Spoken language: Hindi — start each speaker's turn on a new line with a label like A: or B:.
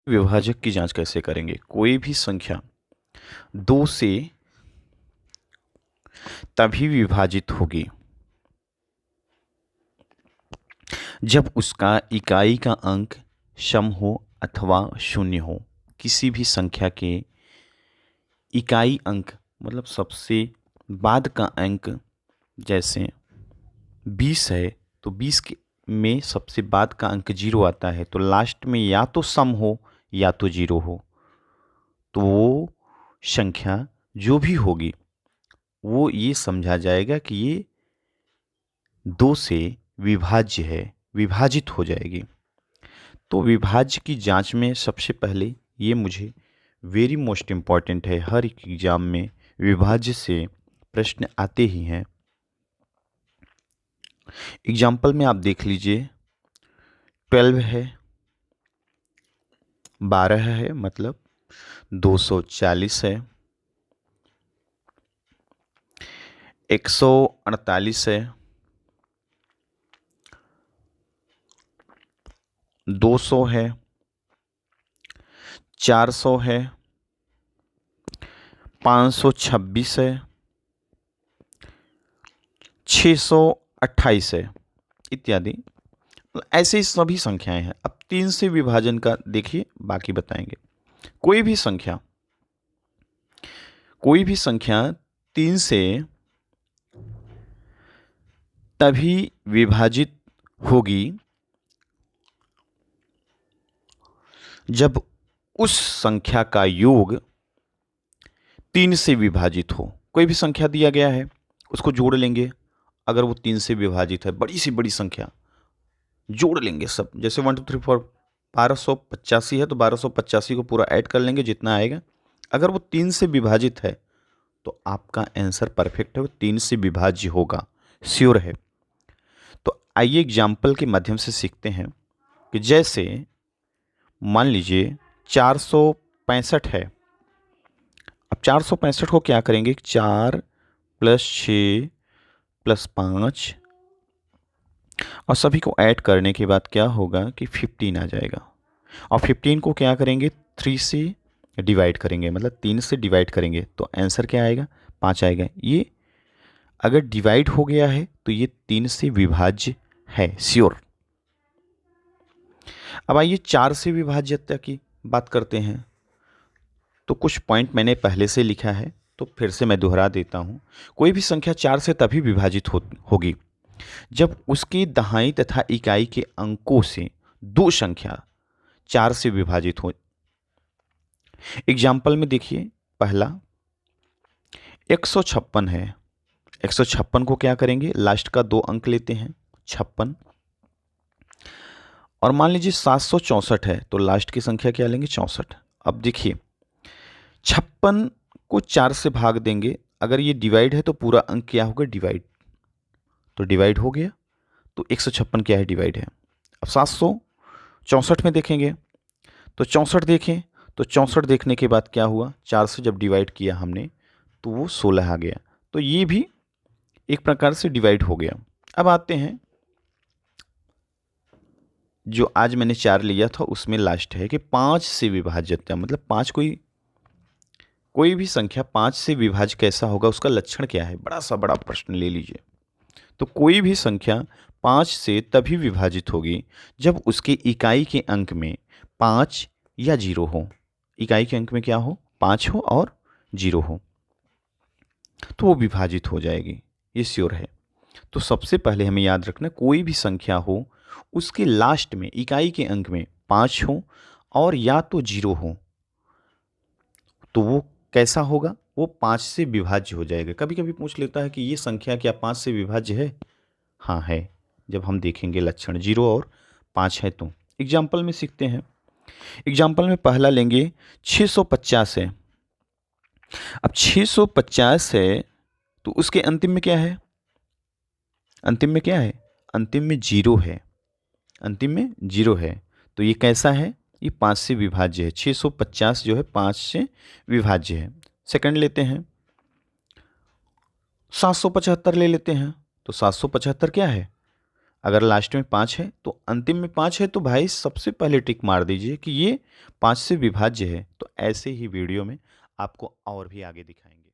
A: विभाजक की जांच कैसे करेंगे? कोई भी संख्या 2 से तभी विभाजित होगी जब उसका इकाई का अंक सम हो अथवा शून्य हो। किसी भी संख्या के इकाई अंक मतलब सबसे बाद का अंक, जैसे 20 है तो 20 के में सबसे बाद का अंक 0 आता है, तो लास्ट में या तो सम हो या तो 0 हो। तो वो संख्या जो भी होगी वो ये समझा जाएगा कि ये 2 से विभाज्य है, विभाजित हो जाएगी। तो विभाज्य की जांच में सबसे पहले ये मुझे वेरी मोस्ट इम्पॉर्टेंट है, हर एक एग्जाम में विभाज्य से प्रश्न आते ही हैं। एग्जाम्पल में आप देख लीजिए, 12 है, 12 है मतलब 240 है, 148 है, 200 है, 400 है, 526 है, 628 है इत्यादि। ऐसे ही सभी संख्याएं हैं। अब 3 से विभाजन का देखिए, बाकी बताएंगे। कोई भी संख्या 3 से तभी विभाजित होगी जब उस संख्या का योग 3 से विभाजित हो। कोई भी संख्या दिया गया है, उसको जोड़ लेंगे। अगर वो 3 से विभाजित है, बड़ी से बड़ी संख्या, जोड़ लेंगे सब। जैसे 1 2 3 4 1285 है तो 1285 को पूरा ऐड कर लेंगे जितना आएगा। अगर वो 3 से विभाजित है तो आपका आंसर परफेक्ट है, वो 3 से विभाज्य होगा, श्योर है। तो आइए एग्जाम्पल के माध्यम से सीखते हैं कि जैसे मान लीजिए 465 है। अब 465 को क्या करेंगे, 4 + 6 + 5 और सभी को ऐड करने के बाद क्या होगा कि 15 आ जाएगा। और 15 को क्या करेंगे, 3 से डिवाइड करेंगे, मतलब 3 से डिवाइड करेंगे तो आंसर क्या आएगा, 5 आएगा। ये अगर डिवाइड हो गया है तो ये 3 से विभाज्य है, श्योर। अब आइए 4 से विभाज्यता की बात करते हैं। तो कुछ पॉइंट मैंने पहले से लिखा है तो फिर से मैं दोहरा देता हूँ। कोई भी संख्या 4 से तभी विभाजित होगी जब उसकी दहाई तथा इकाई के अंकों से दो संख्या 4 से विभाजित हो। एग्जाम्पल में देखिए, पहला 156 है। 156 को क्या करेंगे, लास्ट का 2 अंक लेते हैं 56, और मान लीजिए 764 है तो लास्ट की संख्या क्या लेंगे, 64। अब देखिए 56 को 4 से भाग देंगे, अगर ये डिवाइड है तो पूरा अंक क्या होगा, डिवाइड। तो डिवाइड हो गया, तो 156 क्या है, डिवाइड है। अब 764 में देखेंगे तो 64 देखें, तो 64 देखने के बाद क्या हुआ, 4 से जब डिवाइड किया हमने तो वो 16 आ गया। तो ये भी एक प्रकार से डिवाइड हो गया। अब आते हैं, जो आज मैंने 4 लिया था उसमें लास्ट है कि 5 से विभाज्यता, मतलब 5 कोई भी संख्या 5 से विभाज्य कैसा होगा, उसका लक्षण क्या है, बड़ा सा बड़ा प्रश्न ले लीजिए। तो कोई भी संख्या 5 से तभी विभाजित होगी जब उसके इकाई के अंक में 5 या 0 हो। इकाई के अंक में क्या हो, 5 हो और 0 हो, तो वो विभाजित हो जाएगी, ये श्योर है। तो सबसे पहले हमें याद रखना, कोई भी संख्या हो उसके लास्ट में इकाई के अंक में 5 हो और या तो 0 हो, तो वो कैसा होगा, वो 5 से विभाज्य हो जाएगा। कभी कभी पूछ लेता है कि ये संख्या क्या 5 से विभाज्य है? हाँ है, जब हम देखेंगे लक्षण 0 और 5 है तो। एग्जाम्पल में सीखते हैं। एग्जाम्पल में पहला लेंगे 650 है। अब 650 है तो उसके अंतिम में क्या है, अंतिम में क्या है, अंतिम में 0 है, अंतिम में 0 है। तो ये कैसा है, ये 5 से विभाज्य है। 650 जो है 5 से विभाज्य है। सेकंड लेते हैं 775 ले लेते हैं। तो 775 क्या है, अगर लास्ट में 5 है तो अंतिम में 5 है तो भाई सबसे पहले टिक मार दीजिए कि ये 5 से विभाज्य है। तो ऐसे ही वीडियो में आपको और भी आगे दिखाएंगे।